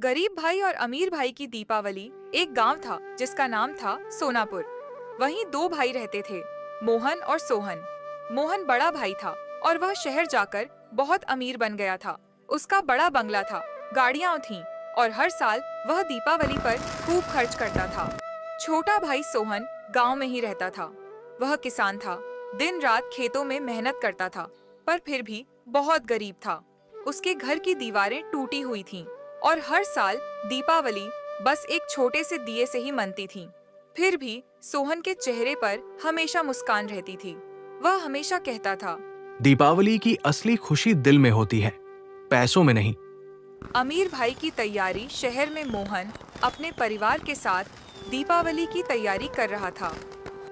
गरीब भाई और अमीर भाई की दीपावली। एक गांव था जिसका नाम था सोनापुर। वहीं दो भाई रहते थे, मोहन और सोहन। मोहन बड़ा भाई था और वह शहर जाकर बहुत अमीर बन गया था। उसका बड़ा बंगला था, गाड़ियां थीं और हर साल वह दीपावली पर खूब खर्च करता था। छोटा भाई सोहन गांव में ही रहता था। वह किसान था, दिन रात खेतों में मेहनत करता था, पर फिर भी बहुत गरीब था। उसके घर की दीवारें टूटी हुई थीं और हर साल दीपावली बस एक छोटे से दिए से ही मनती थी। फिर भी सोहन के चेहरे पर हमेशा मुस्कान रहती थी। वह हमेशा कहता था, दीपावली की असली खुशी दिल में होती है, पैसों में नहीं। अमीर भाई की तैयारी। शहर में मोहन अपने परिवार के साथ दीपावली की तैयारी कर रहा था।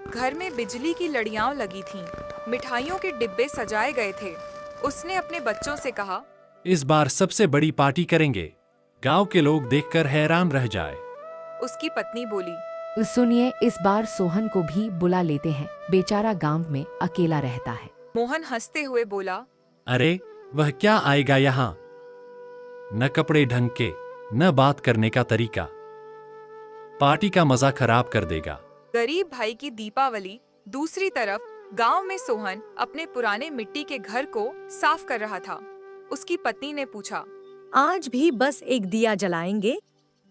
घर में बिजली की लड़ियां लगी थीं, मिठाइयों के डिब्बे सजाए गए थे। उसने अपने बच्चों से कहा, इस बार सबसे बड़ी पार्टी करेंगे, गांव के लोग देखकर हैरान रह जाए। उसकी पत्नी बोली, सुनिए, इस बार सोहन को भी बुला लेते हैं, बेचारा गांव में अकेला रहता है। मोहन हंसते हुए बोला, अरे वह क्या आएगा यहाँ, न कपड़े ढंग के, न बात करने का तरीका, पार्टी का मजा खराब कर देगा। गरीब भाई की दीपावली। दूसरी तरफ गांव में सोहन अपने पुराने मिट्टी के घर को साफ कर रहा था। उसकी पत्नी ने पूछा, आज भी बस एक दिया जलाएंगे?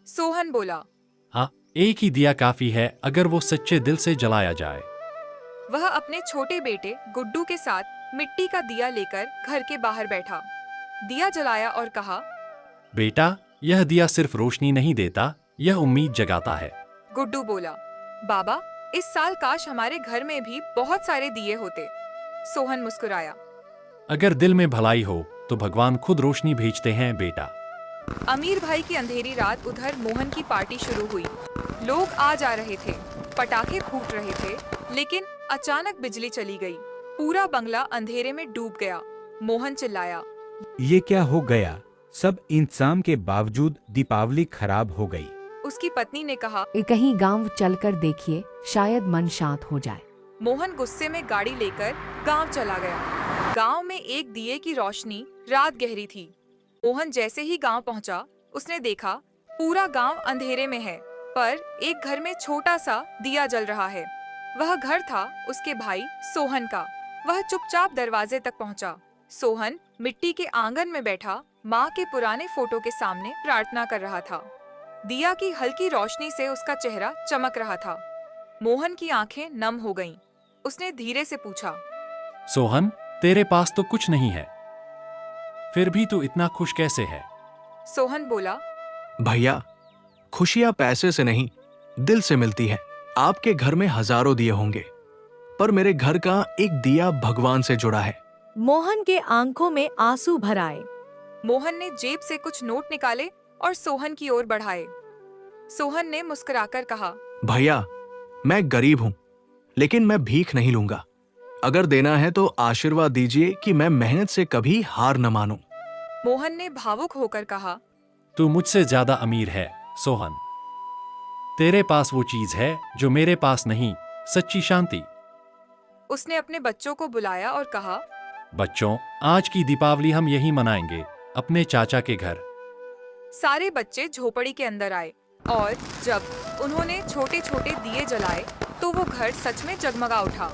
सोहन बोला। हाँ, एक ही दिया काफी है अगर वो सच्चे दिल से जलाया जाए। वह अपने छोटे बेटे गुड्डू के साथ मिट्टी का दिया लेकर घर के बाहर बैठा, दिया जलाया और कहा, बेटा, यह दिया सिर्फ रोशनी नहीं देता, यह उम्मीद जगाता है। गुड्डू बोला, बाबा, इस साल काश हमारे घर में भी बहुत सारे दिए होते। सोहन मुस्कुराया। अगर दिल में भलाई हो तो भगवान खुद रोशनी भेजते हैं बेटा। अमीर भाई की अंधेरी रात। उधर मोहन की पार्टी शुरू हुई। लोग आ जा रहे थे, पटाखे फूट रहे थे, लेकिन अचानक बिजली चली गई। पूरा बंगला अंधेरे में डूब गया। मोहन चिल्लाया, ये क्या हो गया? सब इंतजाम के बावजूद दीपावली खराब हो गई। उसकी पत्नी ने कहा। कहीं गांव चलकर देखिए, शायद मन शांत हो जाए। मोहन गुस्से में गाड़ी लेकर गांव चला गया। गांव में एक दिए की रोशनी। रात गहरी थी। मोहन जैसे ही गांव पहुंचा, उसने देखा पूरा गांव अंधेरे में है, पर एक घर में छोटा सा दिया जल रहा है। वह घर था उसके भाई सोहन का। वह चुपचाप दरवाजे तक पहुंचा। सोहन मिट्टी के आंगन में बैठा माँ के पुराने फोटो के सामने प्रार्थना कर रहा था। दिया की हल्की रोशनी से उसका चेहरा चमक रहा था। मोहन की आंखें नम हो गईं। उसने धीरे से पूछा, सोहन, तेरे पास तो कुछ नहीं है, फिर भी तू इतना खुश कैसे है? सोहन बोला, भैया, खुशियां पैसे से नहीं, दिल से मिलती है। आपके घर में हजारों दिए होंगे, पर मेरे घर का एक दिया भगवान से जुड़ा है। मोहन के आंखों में आंसू भर आए। मोहन ने जेब से कुछ नोट निकाले और सोहन की ओर बढ़ाए। सोहन ने मुस्कुराकर कहा, भैया, मैं गरीब हूं, लेकिन मैं भीख नहीं लूंगा। अगर देना है तो आशीर्वाद दीजिए कि मैं मेहनत से कभी हार न मानूं। मोहन ने भावुक होकर कहा, तू मुझसे ज्यादा अमीर है सोहन। तेरे पास वो चीज है जो मेरे पास नहीं, सच्ची शांति। उसने अपने बच्चों को बुलाया और कहा, बच्चों, आज की दीपावली हम यही मनाएंगे, अपने चाचा के घर। सारे बच्चे झोपड़ी के अंदर आए और जब उन्होंने छोटे छोटे दिए जलाए तो वो घर सच में जगमगा उठा।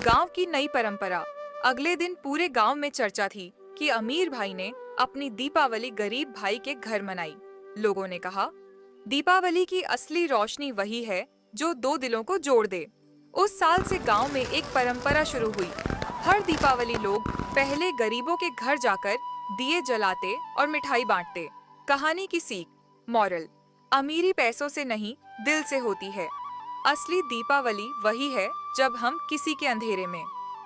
गांव की नई परंपरा। अगले दिन पूरे गांव में चर्चा थी कि अमीर भाई ने अपनी दीपावली गरीब भाई के घर मनाई। लोगों ने कहा, दीपावली की असली रोशनी वही है जो दो दिलों को जोड़ दे। उस साल से गांव में एक परंपरा शुरू हुई। हर दीपावली लोग पहले गरीबों के घर जाकर दिए जलाते और मिठाई बांटते। कहानी की सीख, मॉरल, अमीरी पैसों से नहीं, दिल से होती है। असली दीपावली वही है जब हम किसी के अंधेरे में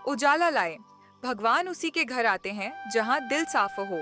उजाला लाएं। भगवान उसी के घर आते हैं जहां दिल साफ हो।